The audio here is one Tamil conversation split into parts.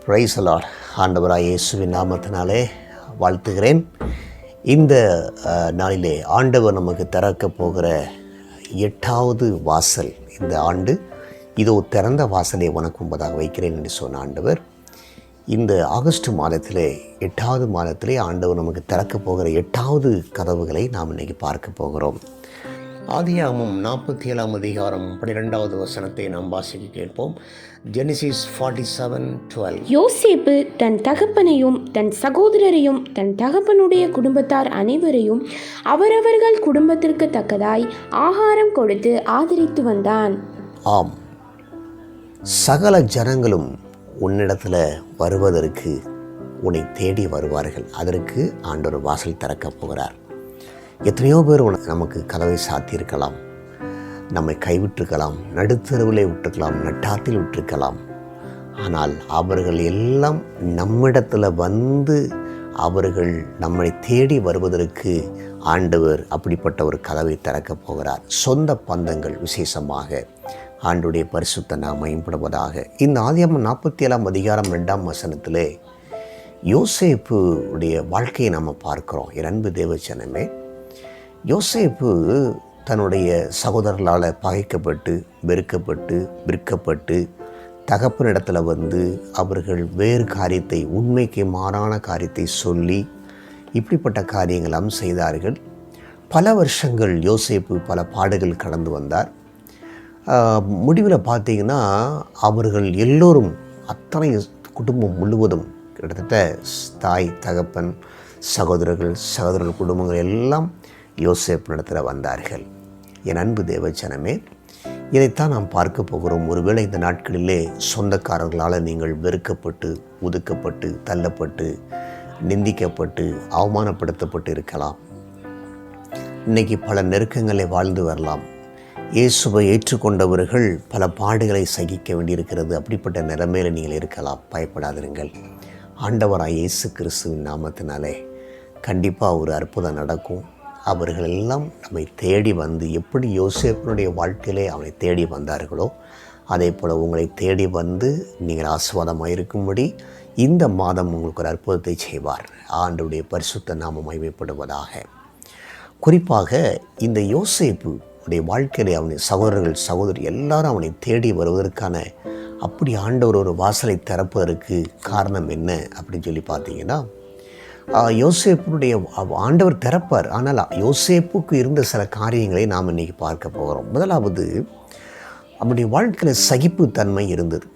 Price the Lord. ஆண்டவராய் இயேசுவின் நாமத்தினாலே வாழ்த்துகிறேன். இந்த நாளிலே ஆண்டவர் நமக்கு திறக்க போகிற 8வது வாசல் இந்த ஆண்டு. இதோ திறந்த வாசலை உனக்கு முன்பதாக வைக்கிறேன் என்று சொன்ன ஆண்டவர் இந்த ஆகஸ்ட் மாதத்திலே 8வது மாதத்திலே ஆண்டவர் நமக்கு திறக்க போகிற 8வது கதவுகளை நாம் இன்றைக்கி பார்க்க போகிறோம். ஆதியாகமம் 47ஆம் அதிகாரம் 12வது வசனத்தை நாம் வாசிக்க கேட்போம். ஜெனிசிஸ் 47:12. யோசேப்பு தன் தகப்பனையும் தன் சகோதரரையும் தன் தகப்பனுடைய குடும்பத்தார் அனைவரையும் அவரவர்கள் குடும்பத்திற்கு தக்கதாய் ஆகாரம் கொடுத்து ஆதரித்து வந்தான். ஆம், சகல ஜனங்களும் உன்னிடத்தில் வருவதற்கு உன்னை தேடி வருவார்கள். அதற்கு ஆண்டவர் வாசல் திறக்கப் போகிறார். எத்தனையோ பேர் நமக்கு கதவை சாத்தியிருக்கலாம், நம்மை கைவிட்டிருக்கலாம், நடுத்தருவிலே விட்டுருக்கலாம், நட்டாத்தில் விட்டிருக்கலாம். ஆனால் அவர்கள் எல்லாம் நம்மிடத்தில் வந்து அவர்கள் நம்மை தேடி வருவதற்கு ஆண்டவர் அப்படிப்பட்ட ஒரு கதவை திறக்கப் போகிறார். சொந்த பந்தங்கள் விசேஷமாக ஆண்டுடைய பரிசுத்த நாம் மேம்படுவதாக. இந்த ஆதியாகமம் 47ஆம் அதிகாரம் 2ஆம் வசனத்திலே யோசேப்பு உடைய வாழ்க்கையை நாம் பார்க்கிறோம். என் அன்பு தேவஜனமே, யோசேப்பு தன்னுடைய சகோதரர்களால் பகைக்கப்பட்டு வெறுக்கப்பட்டு விற்கப்பட்டு தகப்பனிடத்தில் வந்து அவர்கள் வேறு காரியத்தை, உண்மைக்கு மாறான காரியத்தை சொல்லி இப்படிப்பட்ட காரியங்களாம் செய்தார்கள். பல வருஷங்கள் யோசேப்பு பல பாடுகள் கடந்து வந்தார். முடிவில் பார்த்தீங்கன்னா அவர்கள் எல்லோரும், அத்தனை குடும்பம் முழுவதும், கிட்டத்தட்ட தாய் தகப்பன் சகோதரர்கள் குடும்பங்கள் எல்லாம் யோசேப்பு இடத்துல வந்தார்கள். என் அன்பு தேவஜனமே, இதைத்தான் நாம் பார்க்க போகிறோம். ஒருவேளை இந்த நாட்களிலே சொந்தக்காரர்களால் நீங்கள் வெறுக்கப்பட்டு ஒதுக்கப்பட்டு தள்ளப்பட்டு நிந்திக்கப்பட்டு அவமானப்படுத்தப்பட்டு இருக்கலாம். இன்றைக்கி பல நெருக்கங்களை வாழ்ந்து வரலாம். இயேசுவை ஏற்றுக்கொண்டவர்கள் பல பாடுகளை சகிக்க வேண்டியிருக்கிறது. அப்படிப்பட்ட நிலைமையில் நீங்கள் இருக்கலாம். பயப்படாதிருங்கள். ஆண்டவராய் இயேசு கிறிஸ்துவின் நாமத்தினாலே கண்டிப்பாக ஒரு அற்புதம் நடக்கும். அவர்கள் எல்லாம் நம்மை தேடி வந்து, எப்படி யோசேப்பினுடைய வாழ்க்கையிலே அவனை தேடி வந்தார்களோ அதே போல் உங்களை தேடி வந்து நீங்கள் ஆசீர்வாதமாக இருக்கும்படி இந்த மாதம் உங்களுக்கு ஒரு அற்புதத்தை செய்வார். ஆண்டவருடைய பரிசுத்த நாமம் மகிமைப்படுவதாக. குறிப்பாக இந்த யோசேப்பு உடைய வாழ்க்கையிலே அவனுடைய சகோதரி எல்லாரும் அவனை தேடி வருவதற்கான அப்படி ஆண்டவர் ஒரு வாசலை திறப்பதற்கு காரணம் என்ன அப்படின்னு சொல்லி பார்த்தீங்கன்னா, யோசேப்புடைய ஆண்டவர் திறப்பார். ஆனால் யோசேப்புக்கு இருந்த சில காரியங்களை நாம் இன்றைக்கி பார்க்க போகிறோம். முதலாவது, அவனுடைய வாழ்க்கையில் சகிப்புத்தன்மை இருந்தது.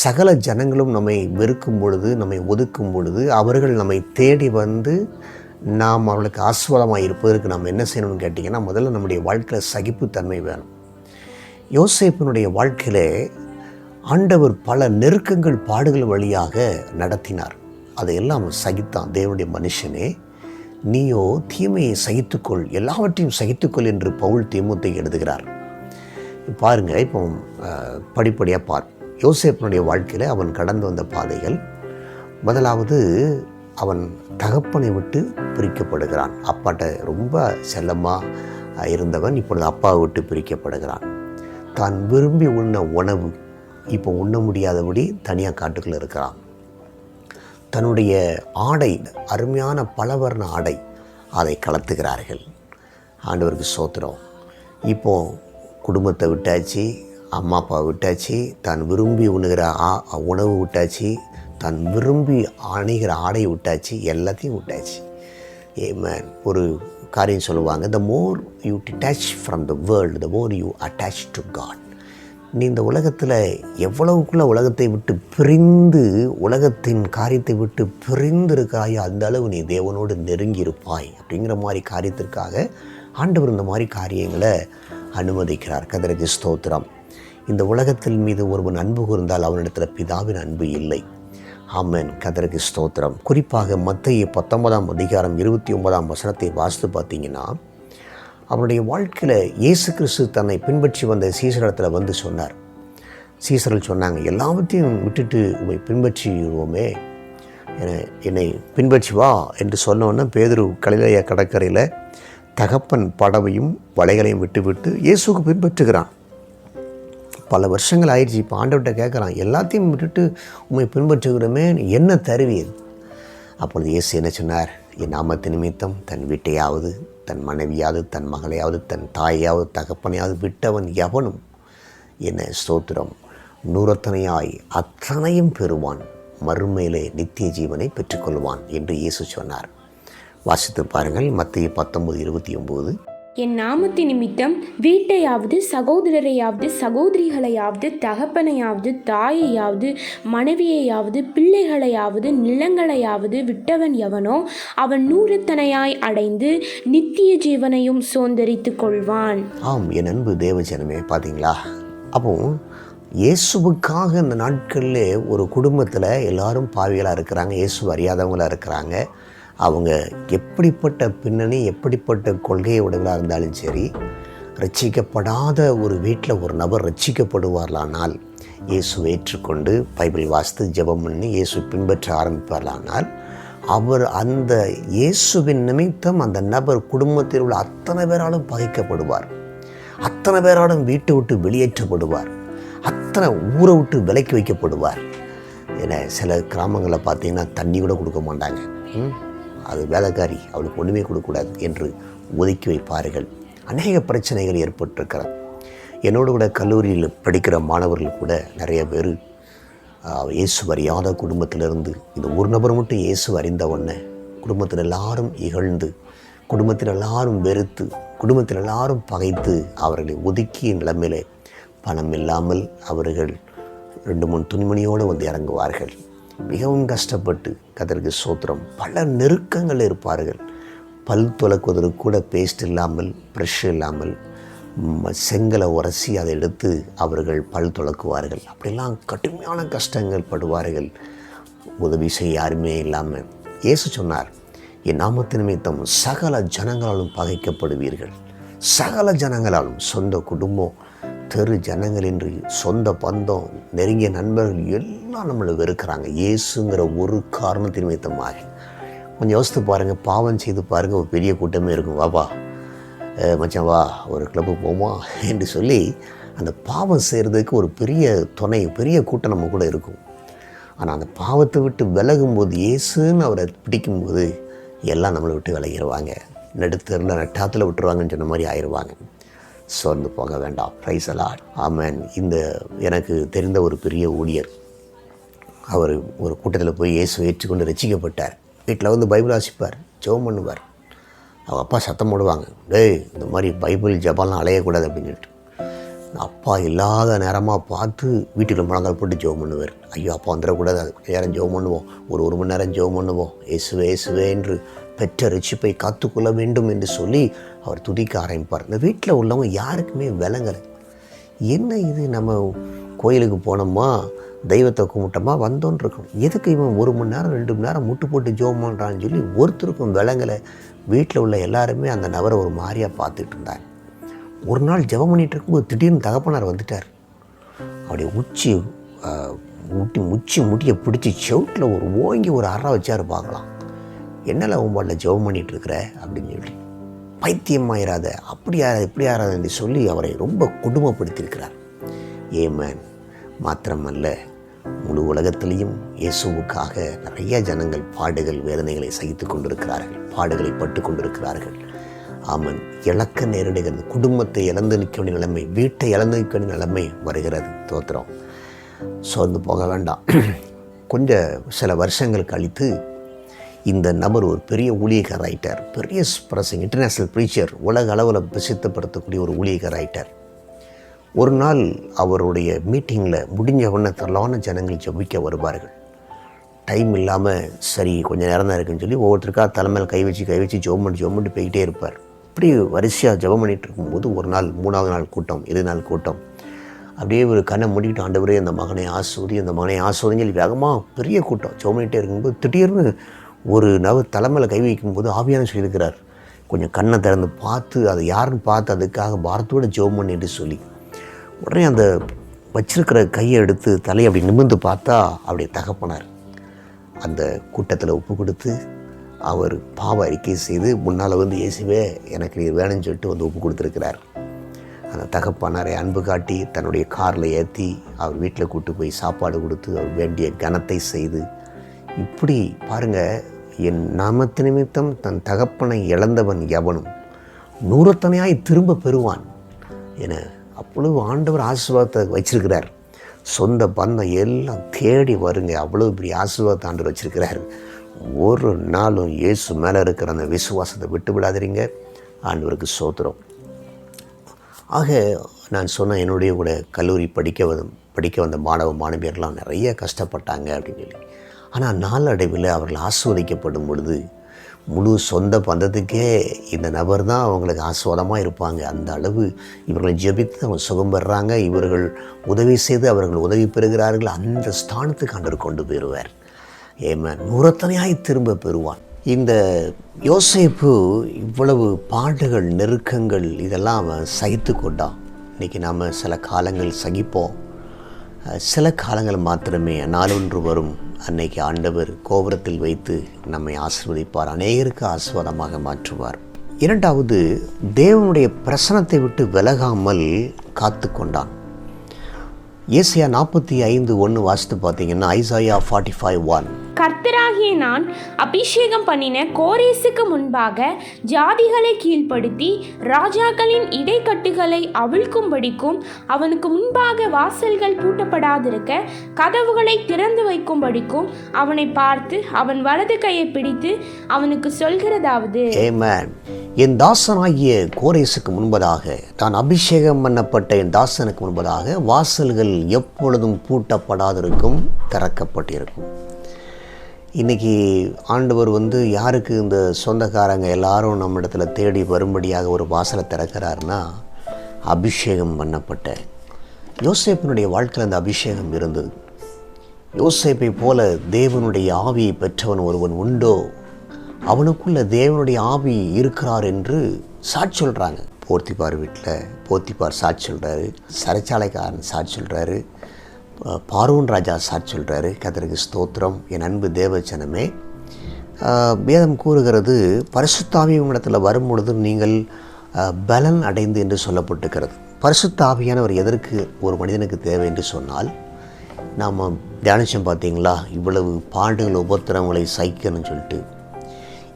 சகல ஜனங்களும் நம்மை வெறுக்கும் பொழுது, நம்மை ஒதுக்கும் பொழுது, அவர்கள் நம்மை தேடி வந்து நாம் அவர்களுக்கு ஆசீர்வாதமாக இருப்பதற்கு நாம் என்ன செய்யணும்னு கேட்டிங்கன்னா, முதல்ல நம்முடைய வாழ்க்கையில் சகிப்புத்தன்மை வேணும். யோசேப்பினுடைய வாழ்க்கையில் ஆண்டவர் பல நெருக்கங்கள் பாடுகள் வழியாக நடத்தினார். அதையெல்லாம் அவன் சகித்தான். தேவனுடைய மனுஷனே, நீயோ தீமையை சகித்துக்கொள், எல்லாவற்றையும் சகித்துக்கொள் என்று பவுல் தீமோத்தேயுக்கு எழுதுகிறார். பாருங்கள், இப்போ படிப்படியாக யோசேப்பினுடைய வாழ்க்கையில் அவன் கடந்து வந்த பாதைகள். முதலாவது, அவன் தகப்பனை விட்டு பிரிக்கப்படுகிறான். அப்பாட்ட ரொம்ப செல்லமாக இருந்தவன் இப்பொழுது அப்பாவை விட்டு பிரிக்கப்படுகிறான். தான் விரும்பி உண்ண உணவு இப்போ உண்ண முடியாதபடி தனியாக காட்டுக்குள்ளே இருக்கிறான். தன்னுடைய ஆடை, அருமையான பலவர்ண ஆடை, அதை கலத்துகிறார்கள். ஆண்டவருக்கு ஸ்தோத்திரம். இப்போது குடும்பத்தை விட்டாச்சு, அம்மா அப்பாவை விட்டாச்சு, தான் விரும்பி உண்ணுகிற உணவு விட்டாச்சு, தான் விரும்பி அணிகிற ஆடையை விட்டாச்சு, எல்லாத்தையும் விட்டாச்சு. ஏமேன். ஒரு காரியம் சொல்லுவாங்க, the more you detach from the world, the more you attach to God. நீ இந்த உலகத்தில் எவ்வளவுக்குள்ள உலகத்தை விட்டு பிரிந்து, உலகத்தின் காரியத்தை விட்டு பிரிந்து இருக்காயோ அந்த அளவு நீ தேவனோடு நெருங்கி இருப்பாய். அப்படிங்கிற மாதிரி காரியத்திற்காக ஆண்டவர் இந்த மாதிரி காரியங்களை அனுமதிக்கிறார். கர்த்தருக்கு ஸ்தோத்திரம். இந்த உலகத்தின் மீது ஒருவன் அன்பு கூர்ந்தால் அவனிடத்தில் பிதாவின் அன்பு இல்லை. ஆமென். கர்த்தருக்கு ஸ்தோத்திரம். குறிப்பாக மத்தேயு 19ஆம் அதிகாரம் 29ஆம் வசனத்தை வாசித்து பார்த்தீங்கன்னா, அவனுடைய வாழ்க்கையில் இயேசு கிறிஸ்து தன்னை பின்பற்றி வந்த சீசரிடத்தில் வந்து சொன்னார். சீசர்கள் சொன்னாங்க, எல்லாவற்றையும் விட்டுட்டு உண்மை பின்பற்றிடுவோமே, என்னை பின்பற்றி வா என்று சொன்னோன்னே பேதுரு கலிலேயா கடற்கரையில் தகப்பன் படவையும் வலைகளையும் விட்டுவிட்டு இயேசுக்கு பின்பற்றுகிறான். பல வருஷங்கள் ஆயிடுச்சு. இப்போ ஆண்டவர்கிட்ட கேட்குறான், எல்லாத்தையும் விட்டுட்டு உண்மை பின்பற்றுகிறோமே, என்ன தருவீர்? அப்பொழுது இயேசு என்ன சொன்னார்? என் நாமத்து நிமித்தம் தன் வீட்டையாவது, தன் மனைவியாவது, தன் மகளையாவது, தன் தாயாவது, தகப்பனையாவது விட்டவன் எவனும் என்ன ஸ்தோத்திரம் நூறத்தனையாய் அத்தனையும் பெறுவான், மறுமையிலே நித்திய ஜீவனை பெற்றுக்கொள்வான் என்று இயேசு சொன்னார். வாசித்து பாருங்கள், மத்தேயு 19:29. என் நாமத்து நிமித்தம் வீட்டையாவது, சகோதரரையாவது, சகோதரிகளையாவது, தகப்பனையாவது, தாயையாவது, மனைவியையாவது, பிள்ளைகளையாவது, நிலங்களையாவது விட்டவன் எவனோ அவன் நூறத்தனையாய் அடைந்து நித்திய ஜீவனையும் சுதந்தரித்துக் கொள்வான். ஆம், என் அன்பு தேவஜனமே, பார்த்தீங்களா? அப்போ இயேசுவுக்காக இந்த நாட்களில் ஒரு குடும்பத்தில் எல்லாரும் பாவிகளாக இருக்கிறாங்க, இயேசு அறியாதவங்களாக இருக்கிறாங்க. அவங்க எப்படிப்பட்ட பின்னணி, எப்படிப்பட்ட கொள்கை உடையவர்களாக இருந்தாலும் சரி, ரட்சிக்கப்படாத ஒரு வீட்டில் ஒரு நபர் ரட்சிக்கப்படுவார்களானால், இயேசுவை ஏற்றுக்கொண்டு பைபிள் வாசித்து ஜெபம் பண்ணி இயேசு பின்பற்ற ஆரம்பிப்பார்களானால், அவர் அந்த இயேசுவின் நிமித்தம் அந்த நபர் குடும்பத்தில் உள்ள அத்தனை பேராலும் பகைக்கப்படுவார், அத்தனை பேராலும் வீட்டை விட்டு வெளியேற்றப்படுவார், அத்தனை ஊரை விட்டு விலைக்கு வைக்கப்படுவார். ஏன்னா சில கிராமங்களில் பார்த்தீங்கன்னா தண்ணி கூட கொடுக்க மாட்டாங்க. அது வேலைக்காரி, அவளுக்கு ஒன்றுமே கொடுக்கக்கூடாது என்று ஒதுக்கி வைப்பார்கள். அநேக பிரச்சனைகள் ஏற்பட்டிருக்கிறது. என்னோடு கூட கல்லூரியில் படிக்கிற மாணவர்கள் கூட நிறைய பேர் இயேசு அறியாத குடும்பத்திலிருந்து, இந்த ஒரு நபர் மட்டும் இயேசு அறிந்த உடனே குடும்பத்தில் எல்லாரும் இகழ்ந்து, குடும்பத்தில் எல்லாரும் வெறுத்து, குடும்பத்தில் எல்லாரும் பகைத்து அவர்களை ஒதுக்கிய நிலைமையிலே பணம் இல்லாமல் அவர்கள் 2-3 துணிமணியோடு வந்து இறங்குவார்கள். மிகவும் கஷ்டப்பட்டு, கர்த்தருக்கு ஸ்தோத்திரம், பல நெருக்கங்கள் இருப்பார்கள். பல் துலக்குவதற்கு கூட பேஸ்ட் இல்லாமல், ப்ரஷ் இல்லாமல், செங்கலை உரசி அதை எடுத்து அவர்கள் பல் துலக்குவார்கள். அப்படிலாம் கடுமையான கஷ்டங்கள் படுவார்கள். உதவி செய்ய யாருமே இல்லாமல். இயேசு சொன்னார், என் நாமத்து நிமித்தம் சகல ஜனங்களாலும் பகைக்கப்படுவீர்கள். சகல ஜனங்களாலும், சொந்த குடும்பம், தெரு ஜனங்கள் என்று சொந்த பந்தம், நெருங்கிய நண்பர்கள் எல்லாம் நம்மளை வெறுக்கிறாங்க, இயேசுங்கிற ஒரு காரணத்தின் நிமித்தமாக. கொஞ்சம் யோசித்து பாருங்கள், பாவம் செய்து பாருங்கள், ஒரு பெரிய கூட்டமே இருக்கும். வாப்பா மச்சான் வா, ஒரு கிளப்பு போமா என்று சொல்லி அந்த பாவம் செய்கிறதுக்கு ஒரு பெரிய துணை, பெரிய கூட்டம் நம்ம கூட இருக்கும். ஆனால் அந்த பாவத்தை விட்டு விலகும்போது, இயேசுன்னு அவரை பிடிக்கும்போது எல்லாம் நம்மளை விட்டு விலகிடுவாங்க. நடுத்தரில் நட்டாத்தில் விட்டுருவாங்கன்னு சொன்ன மாதிரி ஆயிடுவாங்க. சோர்ந்து போக வேண்டாம். Praise the Lord. ஆமென். இந்த எனக்கு தெரிந்த ஒரு பெரிய ஊழியர், அவர் ஒரு கூட்டத்தில் போய் இயேசு ஏற்றுக்கொண்டு ரட்சிக்கப்பட்டார். வீட்டில் வந்து பைபிள் வாசிப்பார், ஜெபம் பண்ணுவார். அவங்க அப்பா சத்தம் போடுவாங்க, டேய் இந்த மாதிரி பைபிள் ஜெபம்லாம் அலையக்கூடாது அப்படின்னு சொல்லிட்டு. அப்பா இல்லாத நேரமாக பார்த்து வீட்டுக்கு முழங்கால் போட்டு ஜெபம் பண்ணுவார். ஐயோ அப்பா வந்துடக்கூடாது, அது நேரம் ஜெபம் பண்ணுவோம், ஒரு மணி நேரம் ஜெபம் பண்ணுவோம், இயேசுவே இயேசுவே என்று பெற்ற ரட்சிப்பை காத்துக்கொள்ள வேண்டும் என்று சொல்லி அவர் துதிக்க ஆரம்பிப்பார். இந்த வீட்டில் உள்ளவங்க யாருக்குமே விளங்கலை. என்ன இது, நம்ம கோயிலுக்கு போனோமா, தெய்வத்தை கும்பிட்டோமா, வந்தோன்னு இருக்கோம், எதுக்கு இவன் 1 மணி நேரம் 2 மணி நேரம் முட்டு போட்டு ஜெபம் பண்ணுறான்னு சொல்லி ஒருத்தருக்கும் விளங்கலை. வீட்டில் உள்ள எல்லாருமே அந்த நபரை ஒரு மாதிரியாக பார்த்துட்டு இருந்தாங்க. ஒரு நாள் ஜெபம் பண்ணிகிட்டு இருக்கும்போது திடீர்னு தகப்பனார் வந்துட்டார். அப்படியே முடியை பிடிச்சி செவுட்டில் ஒரு ஓங்கி ஒரு அறை வச்சார். பார்க்கலாம், என்னல உன்பாட்டில் ஜெபம் பண்ணிகிட்டு இருக்கிற அப்படின்னு சொல்லி, பைத்தியமாயிராத, அப்படி யாராது இப்படி யாராது என்று சொல்லி அவரை ரொம்ப கொடுமைப்படுத்தியிருக்கிறார். ஏமேன். மாத்திரமல்ல, முழு உலகத்திலையும் இயேசுவுக்காக நிறைய ஜனங்கள் பாடுகள், வேதனைகளை சகித்து கொண்டிருக்கிறார்கள், பாடுகளை பட்டு கொண்டிருக்கிறார்கள். ஆமன். இழக்க நேரிடுகிறது, குடும்பத்தை இழந்து நிற்க வேண்டிய நிலைமை, வீட்டை இழந்து நிற்க வேண்டிய நிலைமை வருகிறது. தோத்திரம். சோர்ந்து போக வேண்டாம். கொஞ்சம் சில வருஷங்கள் கழித்து இந்த நபர் ஒரு பெரிய ஊழியக்காரர் ஆயிட்டார். பெரிய பிரசங்க, இன்டர்நேஷ்னல் ப்ரீச்சர், உலக அளவில் பிரசித்தப்படுத்தக்கூடிய ஒரு ஊழியக்காரர் ஆயிட்டார். ஒரு நாள் அவருடைய மீட்டிங்கில் முடிஞ்ச உடனே திரளான ஜனங்கள் ஜெபிக்க வருவார்கள். டைம் இல்லாமல் சரி கொஞ்சம் நேரம் தான் இருக்குன்னு சொல்லி ஒவ்வொருத்தருக்கா தலைமையில் கை வச்சு ஜெபம் பண்ணி போய்கிட்டே இருப்பார். இப்படி வரிசையாக ஜெபம் பண்ணிகிட்டு இருக்கும்போது ஒரு நாள் 3வது நாள் கூட்டம், 2 நாள் கூட்டம், அப்படியே ஒரு கண்ணை மூடிக்கிட்டு ஆண்டவரே அந்த மகனை ஆசீர்வதின்னு சொல்லி வேகமாக பெரிய கூட்டம் ஜெபம் பண்ணிகிட்டே இருக்கும்போது திடீர்னு ஒரு நபர் தலைமையில் கை வைக்கும்போது ஆவியானவர் சொல்லியிருக்கிறார், கொஞ்சம் கண்ணை திறந்து பார்த்து அதை யாருன்னு பார்த்து அதுக்காக பாரத்தோடு ஜெபம் பண்ணிட்டு சொல்லி, உடனே அந்த வச்சிருக்கிற கையை எடுத்து தலையை அப்படி நிமிர்ந்து பார்த்தா அப்படியே தகப்பனார் அந்த கூட்டத்தில் ஒப்பு கொடுத்து அவர் பாவ அறிக்கை செய்து முன்னால் வந்து இயேசுவே எனக்கு நீ வேணும்னு சொல்லிட்டு வந்து ஒப்பு கொடுத்துருக்கிறார். அந்த தகப்பனாரை அன்பு காட்டி தன்னுடைய காரில் ஏற்றி அவர் வீட்டில் கூட்டு போய் சாப்பாடு கொடுத்து அவர் வேண்டிய கனத்தை செய்து, இப்படி பாருங்கள், என் நாமத்து நிமித்தம் தன் தகப்பனை இழந்தவன் எவனும் நூறத்தனையாய் திரும்ப பெறுவான் என அவ்வளவு ஆண்டவர் ஆசீர்வாதத்தை வச்சிருக்கிறார். சொந்த பந்தம் எல்லாம் தேடி வருங்க. அவ்வளோ பெரிய ஆசீர்வாதத்தை ஆண்டவர் வச்சிருக்கிறார். ஒரு நாளும் இயேசு மேலே இருக்கிற அந்த விசுவாசத்தை விட்டு விடாதீங்க. ஆண்டவருக்கு ஸ்தோத்திரம். ஆக நான் சொன்ன என்னுடைய கூட கல்லூரி படிக்க வந்த மாணவ மாணவியர்லாம் நிறைய கஷ்டப்பட்டாங்க அப்படின்னு சொல்லி. ஆனால் நாளடைவில் அவர்கள் ஆஸ்வதிக்கப்படும் பொழுது முழு சொந்த பந்தத்துக்கே இந்த நபர் தான் அவங்களுக்கு ஆஸ்வாதமாக இருப்பாங்க. அந்த அளவு இவர்களை ஜெபித்து அவங்க சுகம் பெறுறாங்க. இவர்கள் உதவி செய்து அவர்கள் உதவி பெறுகிறார்கள். அந்த ஸ்தானத்துக்கு ஆண்டவர் கொண்டு போயிடுவார். நூறத்தனையாய் திரும்ப பெறுவான். இந்த யோசேப்பு இவ்வளவு பாடுகள், நெருக்கங்கள் இதெல்லாம் அவன் சகித்து கொண்டான். இன்றைக்கி நாம் சில காலங்கள் சகிப்போம், சில காலங்கள் மாத்திரமே நாளொன்று வரும். அன்னைக்கு ஆண்டவர் கோபுரத்தில் வைத்து நம்மை ஆசீர்வதிப்பார், அநேகருக்கு ஆசீர்வாதமாக மாற்றுவார். இரண்டாவது, தேவனுடைய பிரசனத்தை விட்டு விலகாமல் காத்து கொண்டான். ஏசாயா 45:1 வாசித்து பார்த்தீங்கன்னா, ஐசாயா 45:1, கர்த்தராகிய நான் அபிஷேகம் பண்ணின கோரேசுக்கு முன்பாக ஜாதிகளை கீழ்ப்படுத்தி ராஜாக்களின் இடைக்கட்டுகளை அவிழ்க்கும்படிக்கும் அவனுக்கு முன்பாக வாசல்கள் பூட்டப்படாதிருக்க கதவுகளை திறந்து வைக்கும்படிக்கும் அவனை பார்த்து அவன் வலது கையை பிடித்து அவனுக்கு சொல்கிறதாவது, என் தாசனாகிய கோரேசுக்கு முன்பதாக, நான் அபிஷேகம் பண்ணப்பட்ட என் தாசனுக்கு முன்பதாக வாசல்கள் எப்பொழுதும் பூட்டப்படாதிருக்கும், திறக்கப்பட்டிருக்கும். இன்றைக்கி ஆண்டவர் யாருக்கு இந்த சொந்தக்காரங்க எல்லாரும் நம்ம இடத்துல தேடி வரும்படியாக ஒரு வாசலை திறக்கிறாருன்னா, அபிஷேகம் பண்ணப்பட்ட யோசேப்பினுடைய வாழ்க்கையில் அந்த அபிஷேகம் இருந்தது. யோசேப்பை போல தேவனுடைய ஆவியை பெற்றவன் ஒருவன் உண்டோ, அவனுக்குள்ள தேவனுடைய ஆவி இருக்கிறார் என்று சாட்சி சொல்கிறாங்க. போத்திபார் வீட்டில் போத்திபார் சாட்சி சொல்கிறாரு, சிறைச்சாலைக்காரன் சாட்சி சொல்கிறாரு, பார்வோன் ராஜா சாட்சி சொல்கிறாரு. கர்த்தருக்கு ஸ்தோத்திரம். என் அன்பு தேவச்சனமே, வேதம் கூறுகிறது, பரிசுத்த ஆவி உங்களிடத்தில் வரும் பொழுது நீங்கள் பலன் அடைந்து என்று சொல்லப்பட்டிருக்கிறது. பரிசுத்த ஆவியானவர் எதற்கு ஒரு மனிதனுக்கு தேவை என்று சொன்னால், நாம் தியானிச்சோம் பார்த்தீங்களா, இவ்வளவு பாடுகள் உபத்திரவங்களை சகிக்கணும்னு சொல்லிட்டு.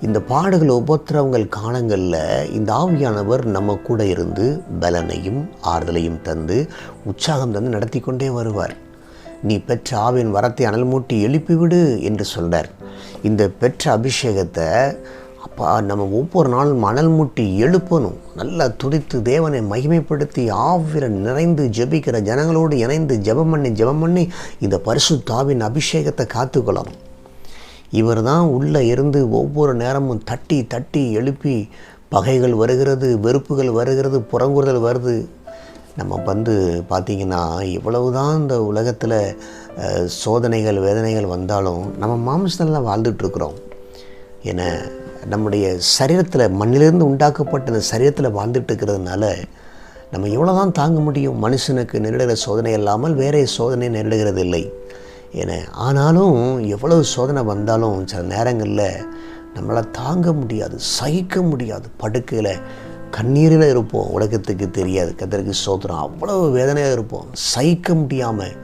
இந்த பாடுகள் உபத்திரவங்கள் காலங்களில் இந்த ஆவியானவர் நம்ம கூட இருந்து பலனையும் ஆறுதலையும் தந்து உற்சாகம் தந்து நடத்தி கொண்டே வருவார். நீ பெற்ற ஆவியின் வரத்தை அனல் மூட்டி எழுப்பிவிடு என்று சொல்கிறார். இந்த பெற்ற அபிஷேகத்தை அப்பா நம்ம ஒவ்வொரு நாளும் அனல் மூட்டி எழுப்பணும். நல்லா துதித்து தேவனை மகிமைப்படுத்தி ஆவிர நிறைந்து ஜெபிக்கிற ஜனங்களோடு இணைந்து ஜெபம் பண்ணி இந்த பரிசுத்த ஆவியின் அபிஷேகத்தை காத்துக்கொள்ளணும். இவர் தான் உள்ளே இருந்து ஒவ்வொரு நேரமும் தட்டி தட்டி எழுப்பி, பகைகள் வருகிறது, வெறுப்புகள் வருகிறது, புறங்குறுதல் வருது. நம்ம பார்த்திங்கன்னா, இவ்வளவு தான் இந்த உலகத்தில் சோதனைகள் வேதனைகள் வந்தாலும் நம்ம மாம்சத்தில் வாழ்ந்துட்டுருக்குறோம். ஏன்னா நம்முடைய சரீரத்தில் மண்ணிலிருந்து உண்டாக்கப்பட்ட இந்த சரீரத்தில் வாழ்ந்துட்டு இருக்கிறதுனால நம்ம எவ்வளோ தான் தாங்க முடியும்? மனுஷனுக்கு நேரிடுகிற சோதனை இல்லாமல் வேறே சோதனை நேரிடுகிறது இல்லை. ஏன்னா ஆனாலும் எவ்வளவு சோதனை வந்தாலும் சில நேரங்களில் நம்மளால் தாங்க முடியாது, சகிக்க முடியாது. படுக்கையில் கண்ணீரில் இருப்போம், உலகத்துக்கு தெரியாது. கர்த்தருக்கு ஸ்தோத்திரம். அவ்வளவு வேதனையாக இருப்போம், சகிக்க முடியாமல்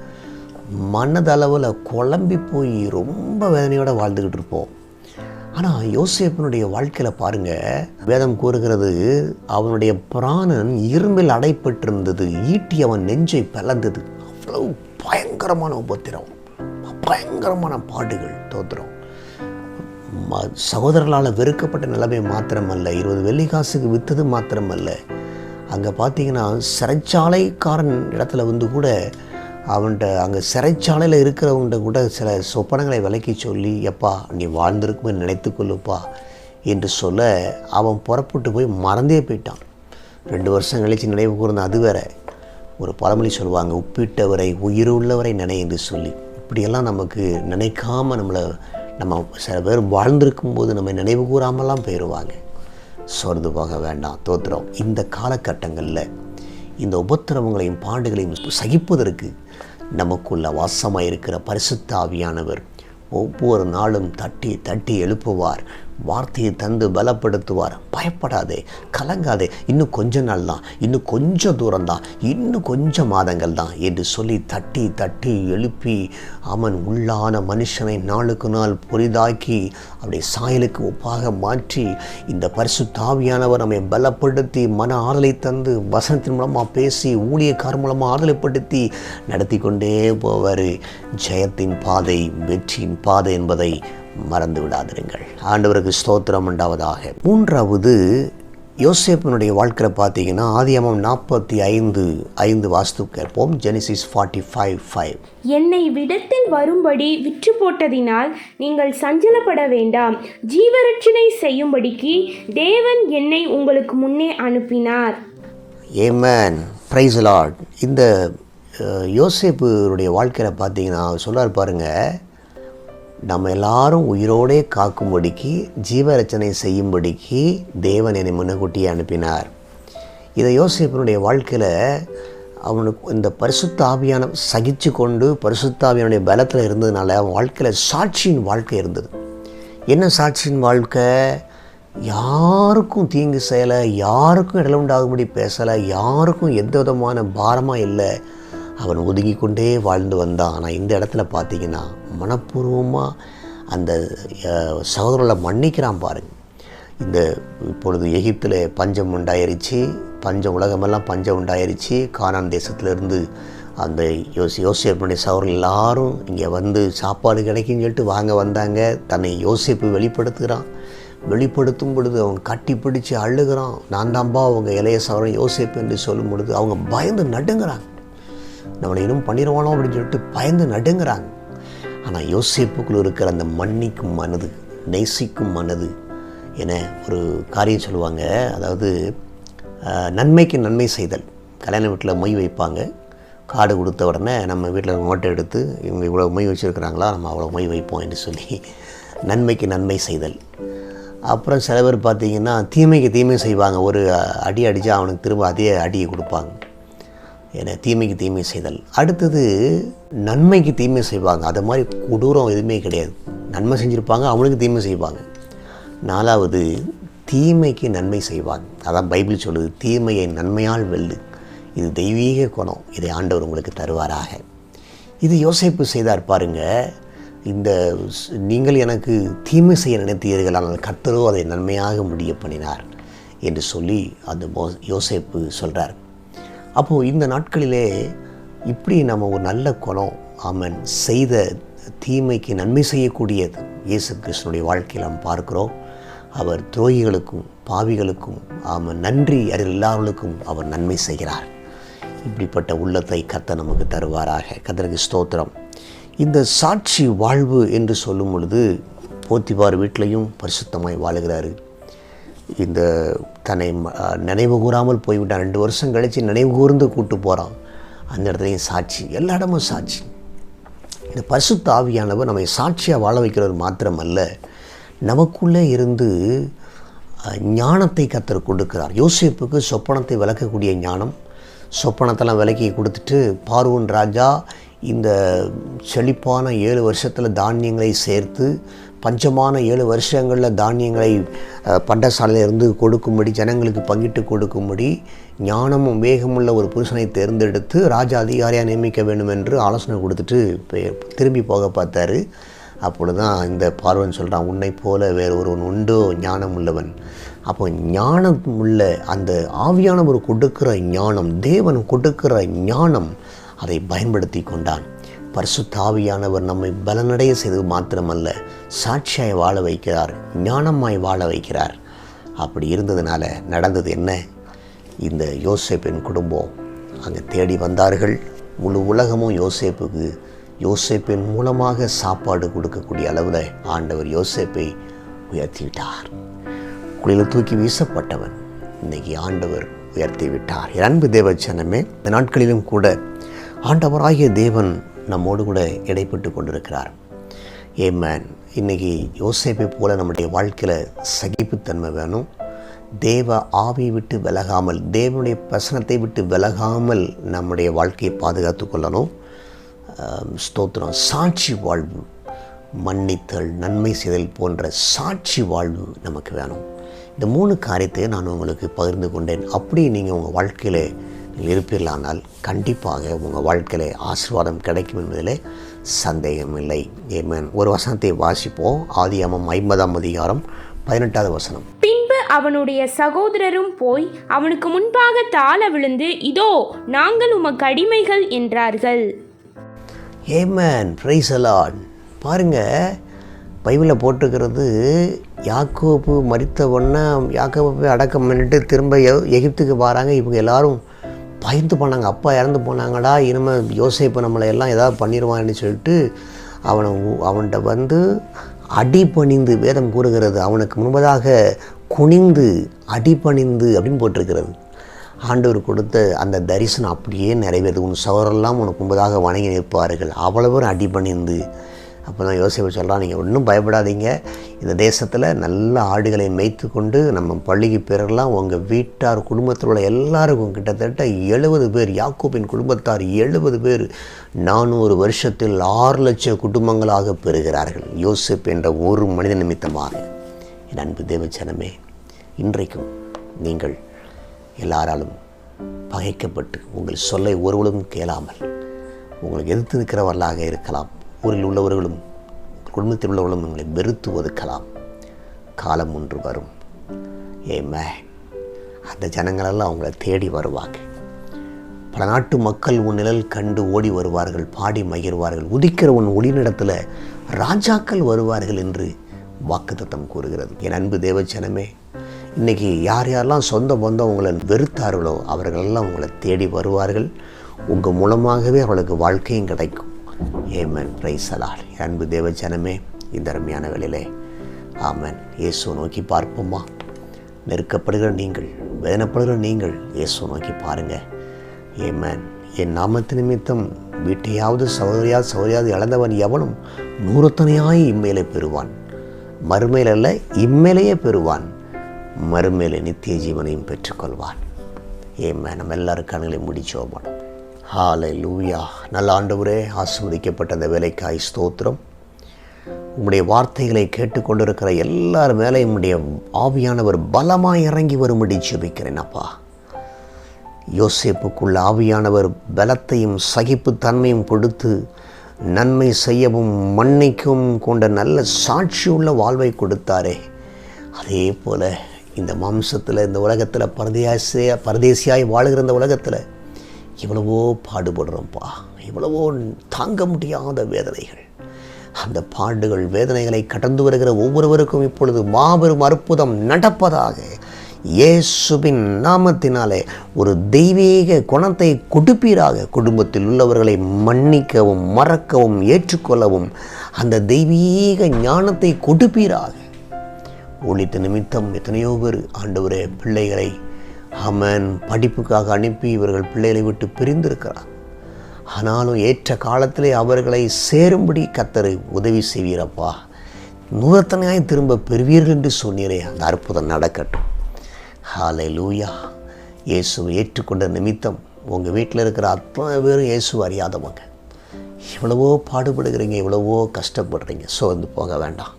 மனதளவில் குழம்பி போய் ரொம்ப வேதனையோடு வாழ்ந்துக்கிட்டு இருப்போம். ஆனால் யோசேப்பினுடைய வாழ்க்கையில் பாருங்கள், வேதம் கூறுகிறது, அவனுடைய பிராணன் இரும்பில் அடைப்பட்டிருந்தது, ஈட்டி அவன் நெஞ்சை பிளந்தது. அவ்வளவு பயங்கரமான உபத்திரம், பயங்கரமான பாடுகள். தோத்திரம். சகோதரர்களால் வெறுக்கப்பட்ட நிலைமை மாத்திரமல்ல, 20 வெள்ளிக்காசுக்கு விற்றது மாத்திரமல்ல, அங்கே பார்த்தீங்கன்னா சிறைச்சாலைக்காரன் இடத்துல கூட அவன்கிட்ட அங்கே சிறைச்சாலையில் இருக்கிறவன்கிட்ட கூட சில சொப்பனங்களை விலக்கி சொல்லி, எப்பா நீ வாழ்ந்திருக்குமே நினைத்து கொள்ளுப்பா என்று சொல்ல அவன் புறப்பட்டு போய் மறந்தே போயிட்டான். 2 வருஷம் கழித்து நினைவு கூர்ந்தான். அது வேற ஒரு பழமொழி சொல்லுவாங்க, உப்பிட்டவரை உயிருள்ளவரை நினை என்று சொல்லி. இப்படியெல்லாம் நமக்கு நினைக்காமல் நம்ம சில பேர் வாழ்ந்திருக்கும் போது நம்ம நினைவு கூறாமலாம் போயிடுவாங்க. சோர்ந்து போக வேண்டாம். தோத்திரம். இந்த காலகட்டங்களில் இந்த உபத்திரவங்களையும் பாடுகளையும் சகிப்பதற்கு நமக்குள்ள வாசமாக இருக்கிற பரிசுத்த ஆவியானவர் ஒவ்வொரு நாளும் தட்டி தட்டி எழுப்புவார். வார்த்தையை தந்து பலப்படுத்துவார். பயப்படாதே, கலங்காதே, இன்னும் கொஞ்ச நாள் தான், இன்னும் கொஞ்சம் தூரம் தான், இன்னும் கொஞ்சம் மாதங்கள் தான் என்று சொல்லி தட்டி தட்டி எழுப்பி அவன் உள்ளான மனுஷனை நாளுக்கு நாள் பொரிதாக்கி அவருடைய சாயலுக்கு ஒப்பாக மாற்றி இந்த பரிசுத்த ஆவியானவர் நம்மை பலப்படுத்தி மன ஆறுதலை தந்து வசனத்தின் மூலமாக பேசி ஊழியக்கார மூலமாக ஆறுதலைப்படுத்தி நடத்தி கொண்டே போவார். ஜெயத்தின் பாதை, வெற்றியின் பாதை என்பதை மறந்து விடாதிருங்கள். ஆண்டவருக்கு ஸ்தோத்திரம் உண்டாவதாக. மூன்றாவது, யோசேப்பினுடைய வாழ்க்கையில் பார்த்தீங்கன்னா ஆதியாகமம் 45:5 வாஸ்து கேட்போம். ஜெனிசிஸ் 45:5. என்னை விடத்தில் வரும்படி விற்று போட்டதினால் நீங்கள் சஞ்சலப்பட வேண்டாம். ஜீவரட்சணை செய்யும்படிக்கு தேவன் என்னை உங்களுக்கு முன்னே அனுப்பினார். ஆமென். Praise the Lord. இந்த யோசேப்புடைய வாழ்க்கையில் பார்த்தீங்கன்னா அவர் சொல்றார் பாருங்க, நம்ம எல்லாரும் உயிரோடே காக்கும்படிக்கு ஜீவரச்சனை செய்யும்படிக்கு தேவன் என்னை முன்னக்கூட்டியே அனுப்பினார். இதை யோசேப்பினுடைய வாழ்க்கையில் அவனுக்கு இந்த பரிசுத்த ஆவியான சகிச்சு கொண்டு பரிசுத்த ஆவியானுடைய பலத்தில் இருந்ததுனால அவன் வாழ்க்கையில் சாட்சியின் வாழ்க்கை இருந்தது. என்ன சாட்சியின் வாழ்க்கை? யாருக்கும் தீங்கு செய்யலை, யாருக்கும் இடல உண்டாகும்படி பேசலை, யாருக்கும் எந்த விதமான பாரமாக இல்லை. அவன் ஒதுங்கி கொண்டே வாழ்ந்து வந்தான். ஆனால் இந்த இடத்துல பார்த்தீங்கன்னா மனப்பூர்வமாக அந்த சகோதரர்களை மன்னிக்கிறான் பாருங்கள். இந்த இப்பொழுது எகிப்தில் பஞ்சம் உண்டாயிருச்சு, உலகமெல்லாம் பஞ்சம் உண்டாயிருச்சு. கானான் தேசத்திலிருந்து அந்த யோசேப்புடைய சகோதரர்கள் எல்லாரும் இங்கே வந்து சாப்பாடு கிடைக்குன்னு சொல்லிட்டு வாங்க வந்தாங்க. தன்னை யோசேப்பு வெளிப்படுத்தும் பொழுது அவன் கட்டி பிடிச்சி அழுகிறான். நான் தான்பா அவங்க இளைய சகோதரன் யோசேப்பு என்று சொல்லும் பொழுது அவங்க பயந்து நடுங்கிறாங்க. நம்மளை இன்னும் பண்ணிடுவானோ அப்படின்னு சொல்லிட்டு பயந்து நடுங்கிறாங்க. ஆனால் யோசேப்புக்குள் இருக்கிற அந்த மன்னிக்கும் மனது, நேசிக்கும் மனது என ஒரு காரியம் சொல்லுவாங்க. அதாவது நன்மைக்கு நன்மை செய்தல். கல்யாண வீட்டில் மொய் வைப்பாங்க. கார்டு கொடுத்த உடனே நம்ம வீட்டில் நோட்டை எடுத்து இவங்க இவ்வளோ மொய் வச்சுருக்கிறாங்களா, நம்ம அவ்வளோ மொய் வைப்போம் என்று சொல்லி நன்மைக்கு நன்மை செய்தல். அப்புறம் சில பேர் பார்த்திங்கன்னா தீமைக்கு தீமை செய்வாங்க. ஒரு அடி அடித்தா அவனுக்கு திரும்ப அதே அடியை கொடுப்பாங்க. ஏன்னா தீமைக்கு தீமை செய்தல். அடுத்தது நன்மைக்கு தீமை செய்வாங்க. அது மாதிரி கொடூரம் எதுவுமே கிடையாது. நன்மை செஞ்சுருப்பாங்க, அவனுக்கு தீமை செய்வாங்க. 4வது தீமைக்கு நன்மை செய்வாங்க. அதான் பைபிள் சொல்லுது, தீமையை நன்மையால் வெல்லு. இது தெய்வீக குணம். இதை ஆண்டவர் உங்களுக்கு தருவாராக. இது யோசேப்பு செய்தார் பாருங்க. இந்த நீங்கள் எனக்கு தீமை செய்ய நினைத்தீர்கள், ஆனால் கர்த்தரோ அதை நன்மையாக முடிய பண்ணினார் என்று சொல்லி அந்த யோசேப்பு சொல்கிறார். அப்போது இந்த நாட்களிலே இப்படி நம்ம ஒரு நல்ல குணம், ஆமன், செய்த தீமைக்கு நன்மை செய்யக்கூடியது இயேசு கிறிஸ்துனுடைய வாழ்க்கையில் நாம் பார்க்கிறோம். அவர் துரோகிகளுக்கும் பாவிகளுக்கும் நன்றி அறிந்த எல்லாருக்கும் அவர் நன்மை செய்கிறார். இப்படிப்பட்ட உள்ளத்தை கர்த்தர் நமக்கு தருவாராக. கர்த்தருக்கு ஸ்தோத்திரம். இந்த சாட்சி வாழ்வு என்று சொல்லும் பொழுது போத்திபார் வீட்டிலையும் பரிசுத்தமாய் வாழுகிறாரு. இந்த தன்னை நினைவு கூறாமல் போய்விட்டான். 2 வருஷம் கழித்து நினைவு கூர்ந்து கூட்டு போகிறான். அந்த இடத்துலையும் சாட்சி, எல்லா இடமும் சாட்சி. இந்த பரிசுத்த ஆவியானவர் நம்மை சாட்சியாக வாழ வைக்கிறது மாத்திரமல்ல, நமக்குள்ளே இருந்து ஞானத்தை கர்த்தர் கொடுக்கிறார். யோசேப்புக்கு சொப்பனத்தை விளக்கக்கூடிய ஞானம், சொப்பனத்தெல்லாம் விலக்கி கொடுத்துட்டு பார்வோன் ராஜா இந்த செழிப்பான 7 வருஷத்தில் தானியங்களை சேர்த்து பஞ்சமான 7 வருஷங்களில் தானியங்களை பண்டசாலையில் இருந்து கொடுக்கும்படி, ஜனங்களுக்கு பங்கிட்டு கொடுக்கும்படி ஞானமும் வேகமுள்ள ஒரு புருஷனை தேர்ந்தெடுத்து ராஜா அதிகாரியாக நியமிக்க வேண்டும் என்று ஆலோசனை கொடுத்துட்டு திரும்பி போக பார்த்தாரு. அப்பொழுது தான் இந்த பார்வன் சொல்கிறான், உன்னை போல வேறு ஒருவன் உண்டோ ஞானம் உள்ளவன். அப்போ ஞானம் உள்ள அந்த ஆவியானவர் கொடுக்கிற ஞானம், தேவன் கொடுக்கிற ஞானம், அதை பயன்படுத்தி கொண்டான். பரிசுத்த ஆவியானவர் நம்மை பலனடைய செய்தது மாத்திரமல்ல, சாட்சியாய் வாழ வைக்கிறார், ஞானமாய் வாழ வைக்கிறார். அப்படி இருந்ததுனால நடந்தது என்ன? இந்த யோசேப்பின் குடும்பம் அங்கே தேடி வந்தார்கள். முழு உலகமும் யோசேப்பின் மூலமாக சாப்பாடு கொடுக்கக்கூடிய அளவில் ஆண்டவர் யோசேப்பை உயர்த்திவிட்டார். குளியில் தூக்கி வீசப்பட்டவன் இன்னைக்கு ஆண்டவர் உயர்த்தி விட்டார். அன்பு தேவச்சனமே, இந்த நாட்களிலும் கூட ஆண்டவராகிய தேவன் நம்மோடு கூட இடைப்பட்டு கொண்டிருக்கிறார். ஆமென். இன்றைக்கி யோசேப்பை போல நம்முடைய வாழ்க்கையில் சகிப்புத்தன்மை வேணும். தேவ ஆவியை விட்டு விலகாமல், தேவனுடைய பிரசனத்தை விட்டு விலகாமல் நம்முடைய வாழ்க்கையை பாதுகாத்து கொள்ளணும். ஸ்தோத்திரம். சாட்சி வாழ்வு, மன்னித்தல், நன்மை செய்தல் போன்ற சாட்சி வாழ்வு நமக்கு வேணும். இந்த 3 காரியத்தை நான் உங்களுக்கு பகிர்ந்து கொண்டேன். அப்படி நீங்கள் உங்கள் வாழ்க்கையில் இருப்பீர்களானால் கண்டிப்பாக உங்கள் வாழ்க்கையில் ஆசீர்வாதம் கிடைக்கும் என்பதில் சந்தேகமில்லை. ஆமென். ஒரு வசனத்தை வாசிப்போம். ஆதியாகமம் 50ஆம் அதிகாரம் 18வது வசனம். பின்பு அவனுடைய சகோதரரும் போய் அவனுக்கு முன்பாக தாழ விழுந்து, இதோ நாங்கள் உமக்கு அடிமைகள் என்றார்கள். ஆமென். Praise the Lord. பாருங்க, பைபிளில் போட்டிருக்கிறது, யாக்கோபு மரித்த உடனே யாக்கோபை அடக்கம் பண்ணிட்டு திரும்ப எகிப்துக்கு வராங்க. இவங்க எல்லாரும் பயந்து போனாங்க. அப்பா இறந்து போனாங்கடா, இனிமேல் யோசேப்பு நம்மளை எல்லாம் ஏதாவது பண்ணிடுவான்னு சொல்லிட்டு அவன்கிட்ட வந்து அடிபணிந்து, வேதம் கூறுகிறது, அவனுக்கு முன்பதாக குனிந்து அடிபணிந்து அப்படின்னு போட்டிருக்கிறது. ஆண்டவர் கொடுத்த அந்த தரிசனம் அப்படியே நிறைவேறுது. உன் சகோதரெல்லாம் உனக்கு முன்பதாக வணங்கி நிற்பார்கள். அவ்வளவு அடிபணிந்து. அப்போ தான் யோசிப்பு சொல்கிறான், நீங்கள் ஒன்றும் பயப்படாதீங்க, இந்த தேசத்தில் நல்ல ஆடுகளை மேய்த்து கொண்டு நம்ம பள்ளிக்கு பேரெல்லாம் உங்கள் வீட்டார் குடும்பத்தில் உள்ள எல்லாருக்கும் கிட்டத்தட்ட 70 பேர், யாக்கோபின் குடும்பத்தார் 70 பேர் 400 வருஷத்தில் 6 லட்சம் குடும்பங்களாக பெறுகிறார்கள், யோசேப்பு என்ற ஒரு மனித நிமித்தமாக. என் அன்பு தேவச்சனமே, இன்றைக்கும் நீங்கள் எல்லாராலும் பகைக்கப்பட்டு உங்கள் சொல்லை ஒருவரும் கேளாமல் உங்களுக்கு எதிர்த்து நிற்கிறவர்களாக இருக்கலாம். ஊரில் உள்ளவர்களும் குடும்பத்தில் உள்ளவர்களும் உங்களை வெறுத்து ஒதுக்கலாம். காலம் ஒன்று வரும், அந்த ஜனங்களெல்லாம் அவங்கள தேடி வருவாங்க. பல நாட்டு மக்கள் உன் நிழல் கண்டு ஓடி வருவார்கள், பாடி மகிழ்வார்கள். உதிக்கிற உன் ஒளிநிடத்தில் ராஜாக்கள் வருவார்கள் என்று வாக்குத்தத்தம் கூறுகிறது. என் அன்பு தேவச்சனமே, இன்றைக்கி யார் யாரெல்லாம் சொந்த பந்தம் உங்களை வெறுத்தார்களோ அவர்களெல்லாம் உங்களை தேடி வருவார்கள். உங்கள் மூலமாகவே அவர்களுக்கு வாழ்க்கையும் கிடைக்கும். ஆமென். Praise the Lord. அன்பு தேவஜனமே, இந்த அருமையான வேளையிலே ஆமென், இயேசுவை நோக்கி பார்ப்போமா? நெருக்கப்படுகிற நீங்கள், வேதனைப்படுகிற நீங்கள் இயேசுவை நோக்கி பாருங்கள். ஆமென். என் நாமத்து நிமித்தம் வீட்டையாவது சகோதரியாவது இழந்தவன் எவனும் 100 இம்மையிலே பெறுவான். மறுமையில் அல்ல, இம்மையிலேயே பெறுவான். மறுமையிலே நித்திய ஜீவனையும் பெற்றுக்கொள்வான். ஆமென். நம்ம எல்லாரும் கண்களை முடிச்சோம். ஹல்லேலூயா. நல்ல ஆண்டவரே, ஆசீர்வதிக்கப்பட்ட அந்த வேலைக்காய் ஸ்தோத்திரம். உம்முடைய வார்த்தைகளை கேட்டுக்கொண்டிருக்கிற எல்லார் மேலே உம்முடைய ஆவியானவர் பலமாய் இறங்கி வரும்படி ஜெபிக்கிறேன் அப்பா. யோசேப்புக்குள்ள ஆவியானவர் பலத்தையும் சகிப்புத்தன்மையும் கொடுத்து நன்மை செய்யவும் மன்னிக்கவும் கொண்ட நல்ல சாட்சியுள்ள வாழ்வை கொடுத்தாரே, அதே போல் இந்த மாம்சத்தில், இந்த உலகத்தில் பரதேசியாய் வாழுகிற இந்த உலகத்தில் எவ்வளவோ பாடுபடுறோம்ப்பா. எவ்வளவோ தாங்க முடியாத வேதனைகள். அந்த பாடுகள், வேதனைகளை கடந்து வருகிற ஒவ்வொருவருக்கும் இப்பொழுது மாபெரும் அற்புதம் நடப்பதாக. இயேசுவின் நாமத்தினாலே ஒரு தெய்வீக குணத்தை கொடுப்பீராக. குடும்பத்தில் உள்ளவர்களை மன்னிக்கவும், மறக்கவும், ஏற்றுக்கொள்ளவும் அந்த தெய்வீக ஞானத்தை கொடுப்பீராக. ஒழித்த நிமித்தம் எத்தனையோ பேர் ஆண்டவரே பிள்ளைகளை ஆமென் படிப்புக்காக அனுப்பி இவர்கள் பிள்ளைகளை விட்டு பிரிந்திருக்கிறார். ஆனாலும் ஏற்ற காலத்திலே அவர்களை சேரும்படி கர்த்தர் உதவி செய்வீரப்பா. 100 திரும்ப பெறுவீர்கள் என்று சொன்னீரே, அந்த அற்புதம் நடக்கட்டும். ஹல்லேலூயா. இயேசுவை ஏற்றுக்கொண்ட நிமித்தம் உங்கள் வீட்டில் இருக்கிற அத்தனை பேரும் இயேசு அறியாதவங்க. இவ்வளவோ பாடுபடுகிறீங்க, இவ்வளவோ கஷ்டப்படுறீங்க. சோர்ந்து போக வேண்டாம்.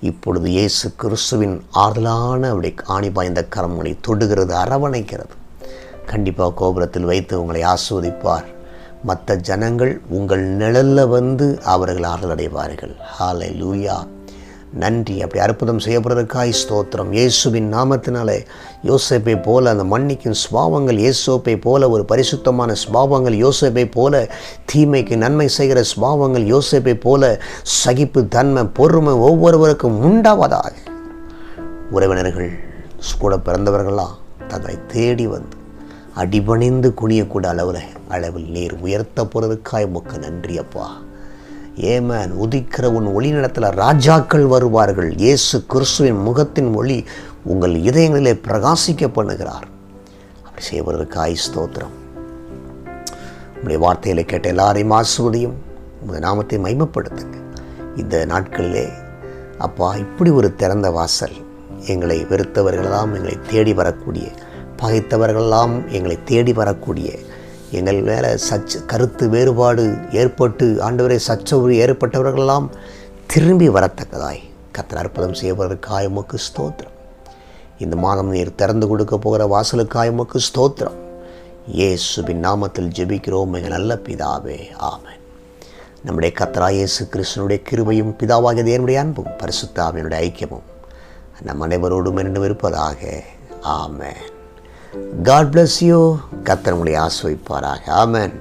இப்பொழுது இயேசு கிறிஸ்துவின் ஆறுதலான அப்படி ஆணி பாய்ந்த கரங்களை தொடுகிறது, அரவணைக்கிறது. கண்டிப்பாக கோபுரத்தில் வைத்து உங்களை ஆஸ்வதிப்பார். மற்ற ஜனங்கள் உங்கள் நிழலில் வந்து அவர்கள் ஆறுதல் அடைவார்கள். ஹல்லேலூயா. நன்றி. அப்படி அற்புதம் செய்யப்படுறதுக்காய் ஸ்தோத்திரம். இயேசுவின் நாமத்தினாலே யோசேப்பை போல அந்த மன்னிக்கும் ஸ்பாவங்கள், யோசேப்பை போல ஒரு பரிசுத்தமான ஸ்பாவங்கள், யோசேப்பை போல தீமைக்கு நன்மை செய்கிற ஸ்பாவங்கள், யோசேப்பை போல சகிப்பு தன்மை, பொறுமை ஒவ்வொருவருக்கும் உண்டாவதாக. உறவினர்கள் கூட பிறந்தவர்களாம் தங்களை தேடி வந்து அடிபணிந்து குனியக்கூட அளவில் நீர் உயர்த்த போகிறதுக்காய் உமக்கு நன்றி அப்பா. ஏமேன். உதிக்கிற உன் ஒளி நடத்தில் ராஜாக்கள் வருவார்கள். இயேசு கிறிஸ்துவின் முகத்தின் ஒளி உங்கள் இதயங்களிலே பிரகாசிக்க பண்ணுகிறார். அப்படி செய்வதற்காய் ஸ்தோத்திரம். உங்களுடைய வார்த்தைகளை கேட்ட எல்லாரையும் ஆசீர்வதியும், உங்கள் நாமத்தை மகிமைப்படுத்துங்க. இந்த நாட்களிலே அப்பா இப்படி ஒரு திறந்த வாசல், எங்களை வெறுத்தவர்களெல்லாம் எங்களை தேடி வரக்கூடிய, பகைத்தவர்களெல்லாம் எங்களை தேடி வரக்கூடிய, எங்கள் மேலே கருத்து வேறுபாடு ஏற்பட்டு ஆண்டவரே சச்சரவு ஏற்பட்டவர்களெல்லாம் திரும்பி வரத்தக்கதாய் கர்த்தர் அற்புதம் செய்வதற்காக உமக்கு ஸ்தோத்திரம். இந்த மாதம் நீர் திறந்து கொடுக்க போகிற வாசலுக்காக உமக்கு ஸ்தோத்திரம். இயேசுவின் நாமத்தில் ஜெபிக்கிறோம் எங்கள் நல்ல பிதாவே, ஆமென். நம்முடைய கர்த்தராகிய இயேசு கிறிஸ்துவினுடைய கிருபையும் பிதாவாகிய தேவனுடைய அன்பும் பரிசுத்த ஆவியினுடைய ஐக்கியமும் நம் அனைவரோடும் என்றும் இருப்பதாக. ஆமென். God bless you. கர்த்தர் உங்களை ஆசீர்வதிப்பாராக. ஆமென்.